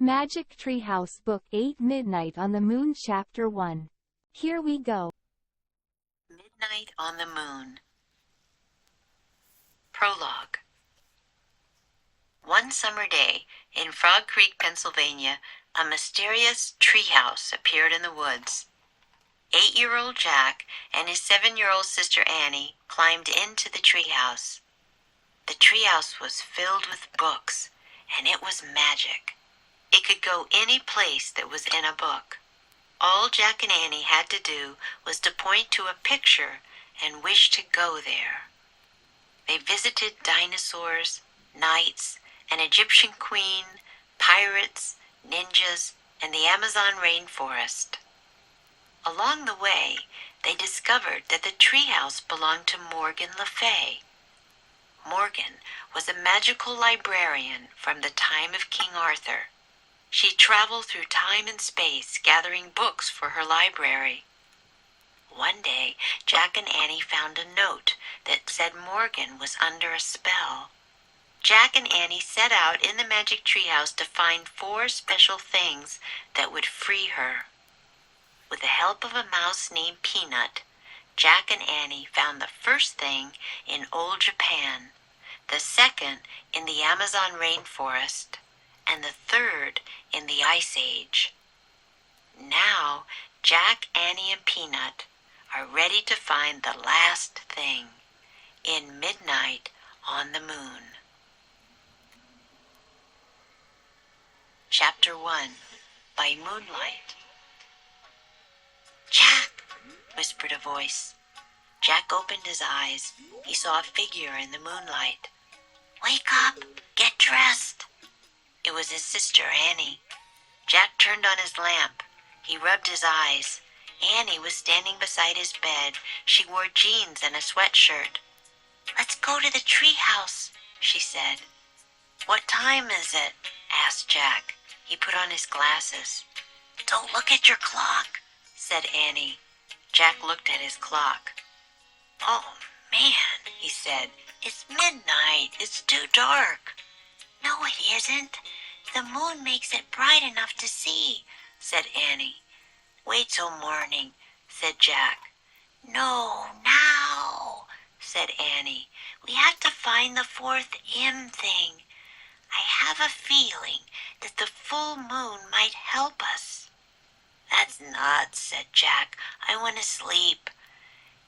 Magic Treehouse Book 8 Midnight on the Moon Chapter 1. Here we go. Midnight on the Moon. Prologue. One summer day, in Frog Creek, Pennsylvania, a mysterious treehouse appeared in the woods. 8-year-old Jack and his 7-year-old sister Annie climbed into the treehouse. The treehouse was filled with books, and it was magic. It could go any place that was in a book. All Jack and Annie had to do was to point to a picture and wish to go there. They visited dinosaurs, knights, an Egyptian queen, pirates, ninjas, and the Amazon rainforest. Along the way, they discovered that the treehouse belonged to Morgan Le Fay. Morgan was a magical librarian from the time of King Arthur. She traveled through time and space, gathering books for her library. One day, Jack and Annie found a note that said Morgan was under a spell. Jack and Annie set out in the magic treehouse to find 4 special things that would free her. With the help of a mouse named Peanut, Jack and Annie found the first thing in old Japan, the second in the Amazon rainforest, and the third in the Ice Age. Now, Jack, Annie, and Peanut are ready to find the last thing in Midnight on the Moon. Chapter 1. By Moonlight. "Jack," whispered a voice. Jack opened his eyes. He saw a figure in the moonlight. "Wake up! Get dressed!" It was his sister, Annie. Jack turned on his lamp. He rubbed his eyes. Annie was standing beside his bed. She wore jeans and a sweatshirt. "Let's go to the treehouse," she said. "What time is it?" asked Jack. He put on his glasses. "Don't look at your clock," said Annie. Jack looked at his clock. "Oh, man," he said. "It's midnight. It's too dark." "No, it isn't. The moon makes it bright enough to see," said Annie. "Wait till morning," said Jack. "No, now," said Annie. "We have to find the 4th M thing. I have a feeling that the full moon might help us." "That's nuts," said Jack. "I want to sleep."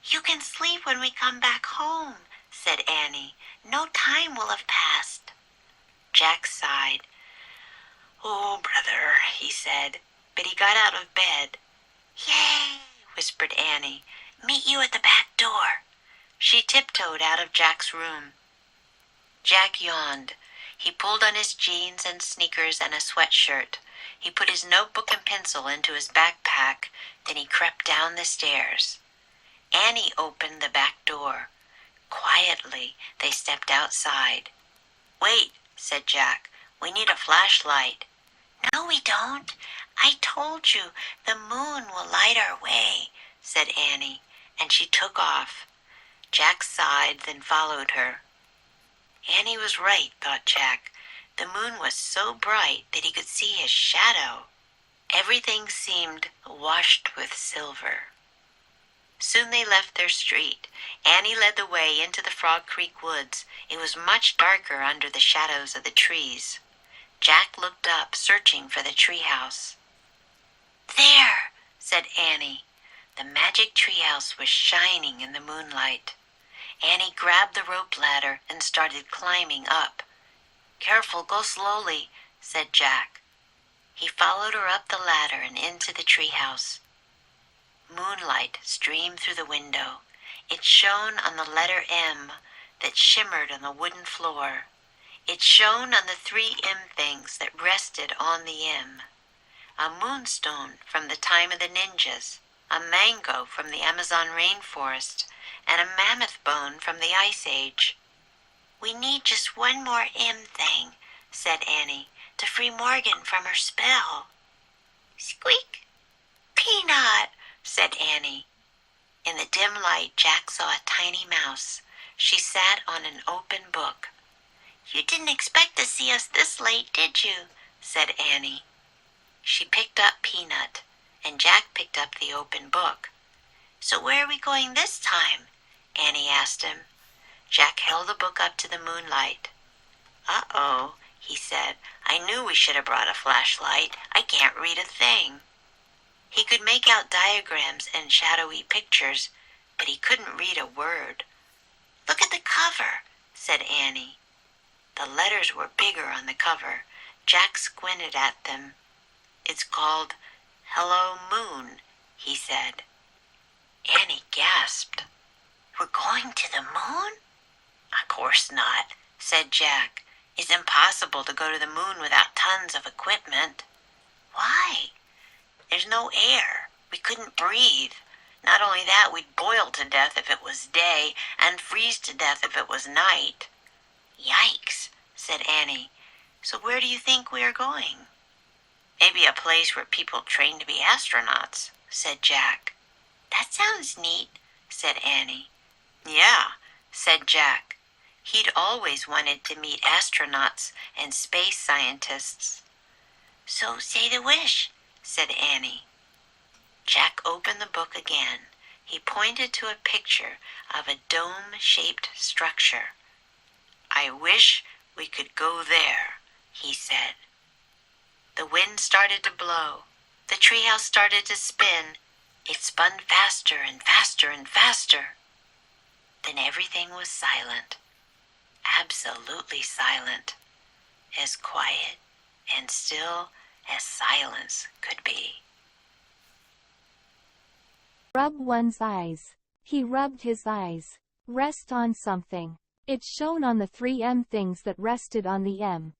"You can sleep when we come back home," said Annie. "No time will have passed." Jack sighed. "Oh, brother," he said, but he got out of bed. "Yay," whispered Annie. "Meet you at the back door." She tiptoed out of Jack's room. Jack yawned. He pulled on his jeans and sneakers and a sweatshirt. He put his notebook and pencil into his backpack. Then he crept down the stairs. Annie opened the back door. Quietly, they stepped outside. "Wait," said Jack. "We need a flashlight." "No, we don't. I told you the moon will light our way," said Annie, and she took off. Jack sighed, then followed her. Annie was right, thought Jack. The moon was so bright that he could see his shadow. Everything seemed washed with silver. Soon they left their street. Annie led the way into the Frog Creek woods. It was much darker under the shadows of the trees. Jack looked up, searching for the treehouse. "There," said Annie. The magic treehouse was shining in the moonlight. Annie grabbed the rope ladder and started climbing up. "Careful, go slowly," said Jack. He followed her up the ladder and into the treehouse. Moonlight streamed through the window. It shone on the letter M that shimmered on the wooden floor. It shone on the 3 M things that rested on the M. A moonstone from the time of the ninjas, a mango from the Amazon rainforest, and a mammoth bone from the Ice Age. "We need just one more M thing," said Annie, "to free Morgan from her spell." "Squeak! Peanut!" said Annie. In the dim light, Jack saw a tiny mouse. She sat on an open book. "You didn't expect to see us this late, did you?" said Annie. She picked up Peanut, and Jack picked up the open book. So where are we going this time? Annie asked him. Jack held the book up to the moonlight. Uh-oh, he said. I knew we should have brought a flashlight. I can't read a thing. He could make out diagrams and shadowy pictures, but he couldn't read a word. Look at the cover, said Annie. The letters were bigger on the cover. Jack squinted at them. It's called Hello Moon, he said. Annie gasped. We're going to the moon? Of course not, said Jack. It's impossible to go to the moon without tons of equipment. Why? There's no air. We couldn't breathe. Not only that, we'd boil to death if it was day, and freeze to death if it was night. Yikes, said Annie. So where do you think we are going? Maybe a place where people train to be astronauts, said Jack. That sounds neat, said Annie. Yeah, said Jack. He'd always wanted to meet astronauts and space scientists. So say the wish, said Annie. Jack opened the book again. He pointed to a picture of a dome-shaped structure. I wish we could go there, he said. The wind started to blow. The treehouse started to spin. It spun faster and faster and faster. Then everything was silent. Absolutely silent. As quiet and still as silence could be. Rub one's eyes. He rubbed his eyes. Rest on something. It shone on the 3M things that rested on the M.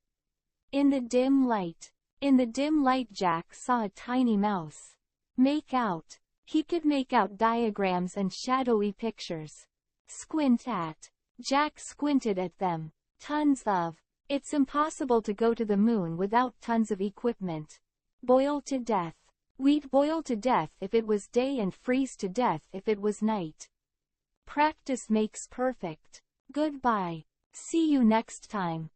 In the dim light. In the dim light Jack saw a tiny mouse. Make out. He could make out diagrams and shadowy pictures. Squint at. Jack squinted at them. Tons of. It's impossible to go to the moon without tons of equipment. Boil to death. We'd boil to death if it was day and freeze to death if it was night. Practice makes perfect. Goodbye. See you next time.